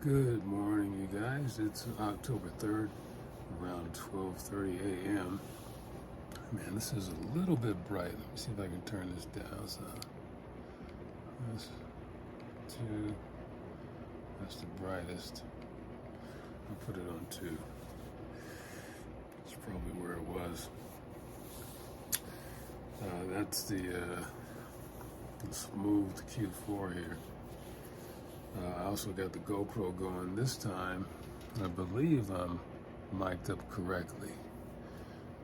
Good morning, you guys. It's October 3rd, around 12:30 a.m. Man, this is a little bit bright. Let me see if I can turn this down. So, that's two. That's the brightest. I'll put it on 2. That's probably where it was. That's the smooth Q4 here. I also got the GoPro going this time. I believe I'm mic'd up correctly.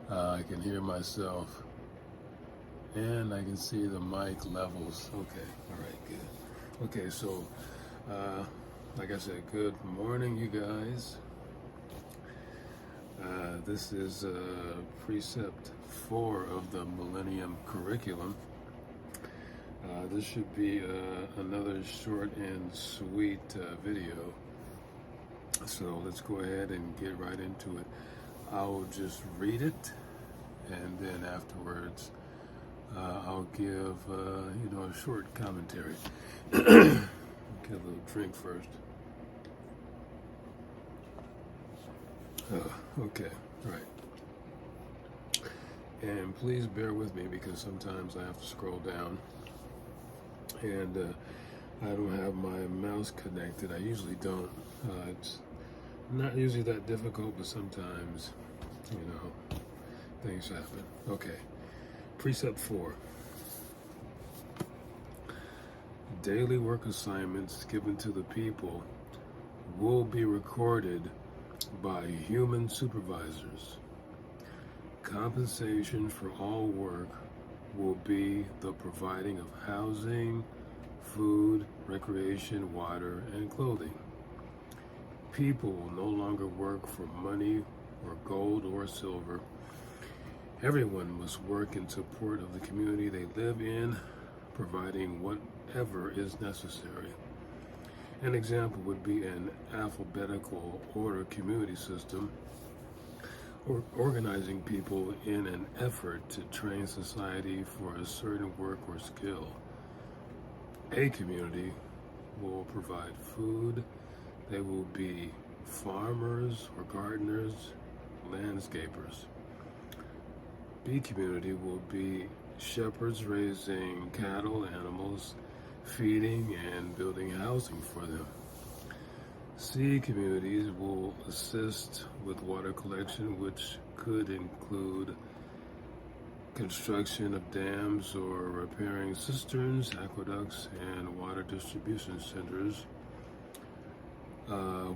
I can hear myself and I can see the mic levels. Okay, all right, good. Okay, so like I said, good morning, you guys. This is Precept 4 of the Millennium curriculum. This should be another short and sweet video. So let's go ahead and get right into it. I'll just read it, and then afterwards I'll give a short commentary. Get a little drink first. Okay, right. And please bear with me because sometimes I have to scroll down. And I don't have my mouse connected. I usually don't. It's not usually that difficult, but sometimes, things happen. Okay. Precept 4. Daily work assignments given to the people will be recorded by human supervisors. Compensation for all work will be the providing of housing, food, recreation, water, and clothing. People will no longer work for money or gold or silver. Everyone must work in support of the community they live in, providing whatever is necessary. An example would be an alphabetical order community system, or organizing people in an effort to train society for a certain work or skill. A community will provide food. They will be farmers or gardeners, landscapers. B community will be shepherds raising cattle, animals, feeding and building housing for them. C communities will assist with water collection, which could include construction of dams or repairing cisterns, aqueducts, and water distribution centers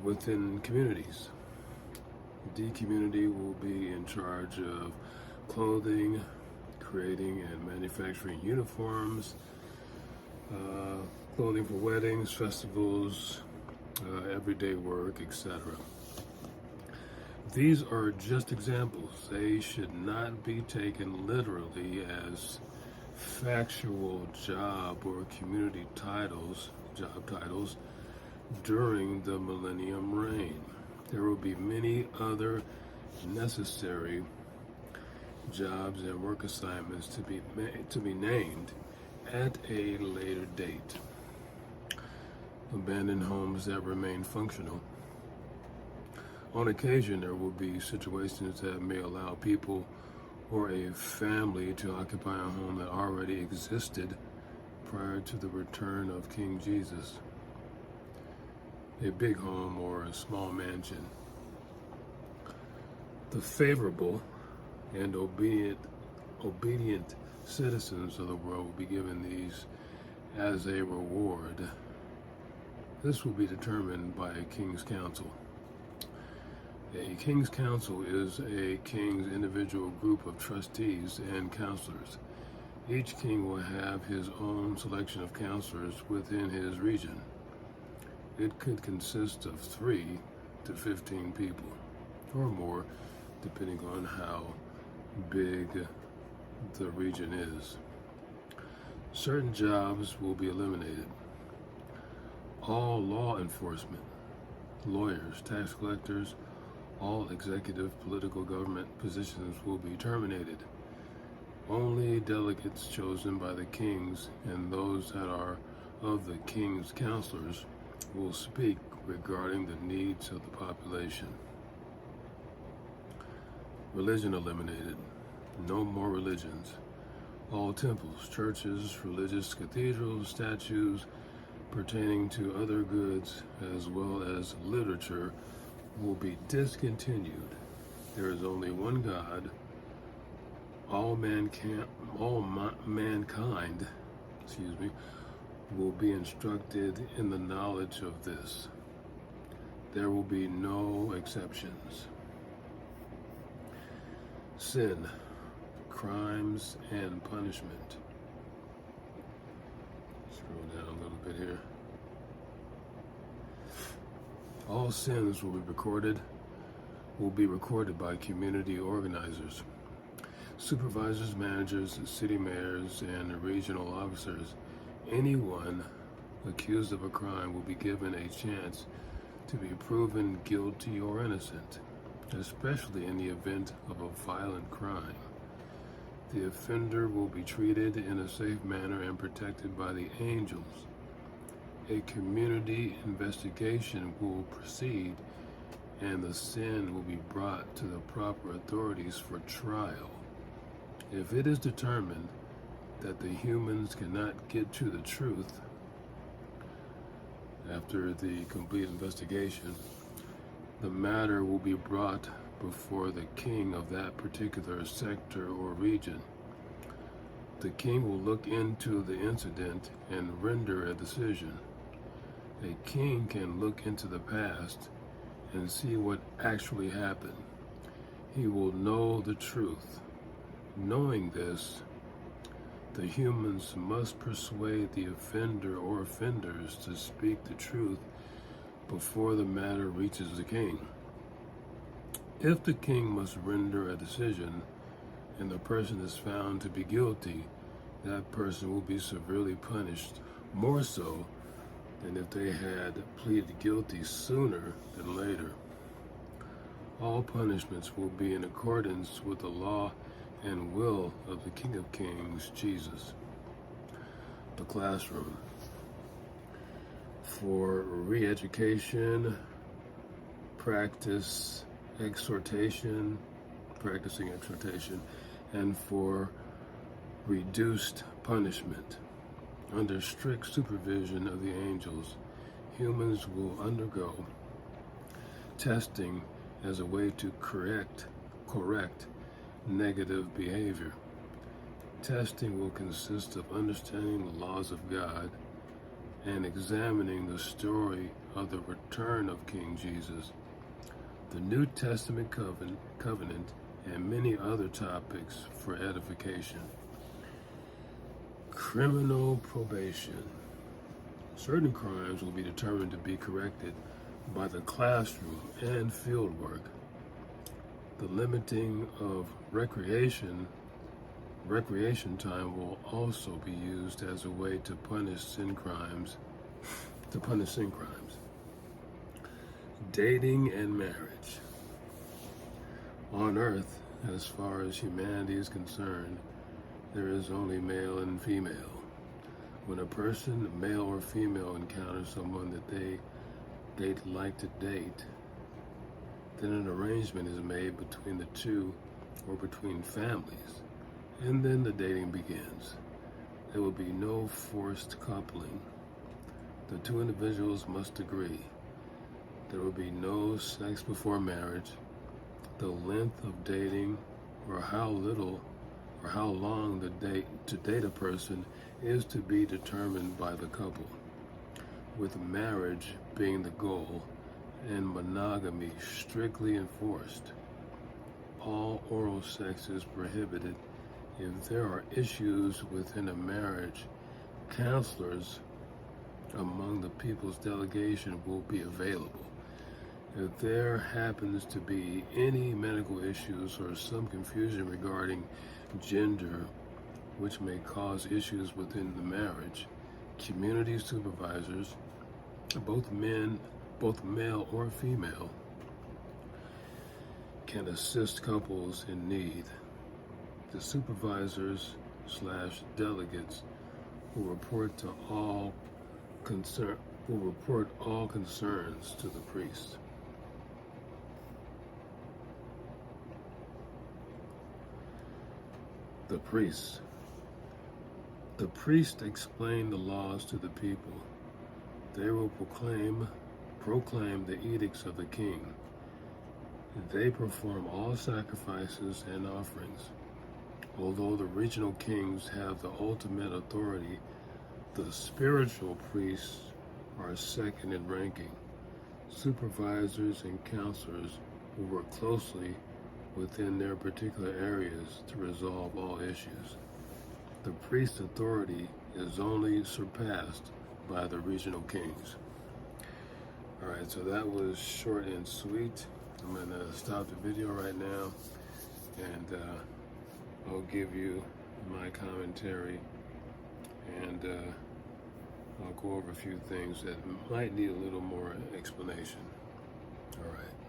within communities. D community will be in charge of clothing, creating and manufacturing uniforms, clothing for weddings, festivals, everyday work, etc. These are just examples. They should not be taken literally as factual job or community job titles during the Millennium reign. There will be many other necessary jobs and work assignments to be named at a later date. Abandoned homes that remain functional. On occasion, there will be situations that may allow people or a family to occupy a home that already existed prior to the return of King Jesus. A big home or a small mansion. The favorable and obedient citizens of the world will be given these as a reward. This will be determined by a king's council. A king's council is a king's individual group of trustees and counselors. Each king will have his own selection of counselors within his region. It could consist of 3 to 15 people, or more, depending on how big the region is. Certain jobs will be eliminated. All law enforcement, lawyers, tax collectors, all executive political government positions will be terminated. Only delegates chosen by the kings and those that are of the king's counselors will speak regarding the needs of the population. Religion eliminated. No more religions. All temples, churches, religious cathedrals, statues pertaining to other goods, as well as literature, will be discontinued. There is only one God. All mankind, will be instructed in the knowledge of this. There will be no exceptions. Sin, crimes, and punishment. Scroll down a little bit here. All sins will be recorded by community organizers, supervisors, managers, city mayors, and regional officers. Anyone accused of a crime will be given a chance to be proven guilty or innocent, especially in the event of a violent crime. The offender will be treated in a safe manner and protected by the angels. A community investigation will proceed, and the sin will be brought to the proper authorities for trial. If it is determined that the humans cannot get to the truth after the complete investigation, the matter will be brought before the king of that particular sector or region. The king will look into the incident and render a decision. A king can look into the past and see what actually happened. He will know the truth. Knowing this, the humans must persuade the offender or offenders to speak the truth before the matter reaches the king. If the king must render a decision and the person is found to be guilty, that person will be severely punished, more so than if they had pleaded guilty sooner than later. All punishments will be in accordance with the law and will of the King of Kings, Jesus. The classroom. For re-education, practicing exhortation, and for reduced punishment. Under strict supervision of the angels, humans will undergo testing as a way to correct negative behavior. Testing will consist of understanding the laws of God and examining the story of the return of King Jesus, the New Testament covenant, and many other topics for edification. Criminal probation. Certain crimes will be determined to be corrected by the classroom and field work. The limiting of recreation time will also be used as a way to punish sin crimes. Dating and marriage. On earth, as far as humanity is concerned, there is only male and female. When a person, male or female, encounters someone that they'd like to date, then an arrangement is made between the two or between families, and then the dating begins. There will be no forced coupling. The two individuals must agree. There will be no sex before marriage. The length of dating, or how long to date a person, is to be determined by the couple, with marriage being the goal and monogamy strictly enforced. All oral sex is prohibited. If there are issues within a marriage, counselors among the people's delegation will be available. If there happens to be any medical issues or some confusion regarding gender, which may cause issues within the marriage, community supervisors, both male or female, can assist couples in need. The supervisors/delegates who report to all will report all concerns to the priest. The priest. The priest explain the laws to the people. They will proclaim the edicts of the king. They perform all sacrifices and offerings. Although the regional kings have the ultimate authority, the spiritual priests are second in ranking. Supervisors and counselors will work closely within their particular areas to resolve all issues. The priest's authority is only surpassed by the regional kings. All right, so that was short and sweet. I'm going to stop the video right now, and I'll give you my commentary, and I'll go over a few things that might need a little more explanation. All right.